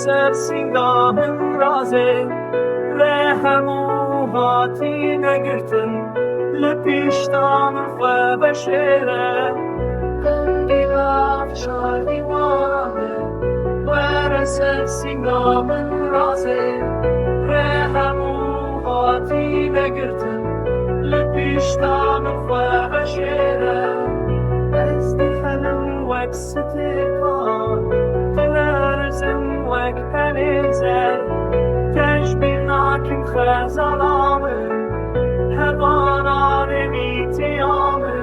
سر سنگام رازه لهمو هاتی نگرتن لپیشتام و بشیره دیوار شادی واره ور سر سنگام رازه لهمو هاتی نگرتن لپیشتام و بشیره استخدم وقت ستکان تلرزم وقت هنزل تشبیه ناکن خزالامه هوانان میتیامه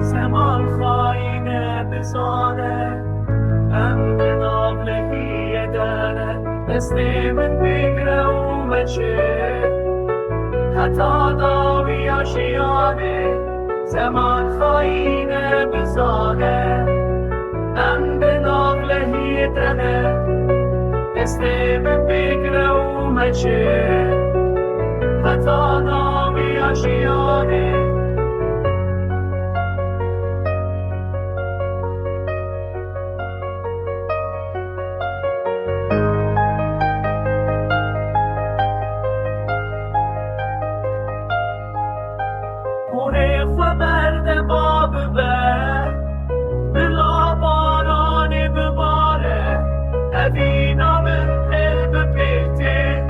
زمان خاینه بزانه ام به نابلهی دانه مثل من بگره و بچه حتی داوی آشیانه زمان خاینه بزانه ام به نابلهی دانه مثل من بگره و بچه حتی داوی آشیانه و مرد باب بر بلا بارانی بباره ابینا من قلب بیته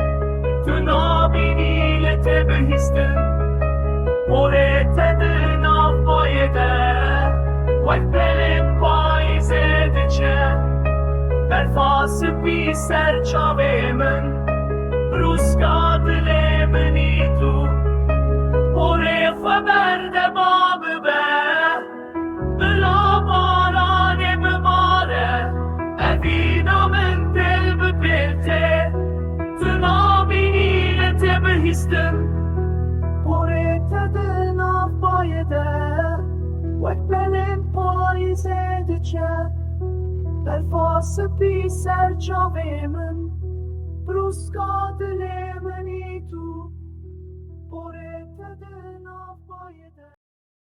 تو نابینی لته بهیستن مورد تدنا بایده وقت بلیم پایزه دچه برفاس بی سر چاوه من روزگاه دل منی تو برد باب به بلا باران بباره ابینا من دل بپلته تو نابینی لته بهیستم بوره تدل ناف بایده وقت بلیم پایزه دچه برفاس بی سر جاوه من بروزگاه دل منی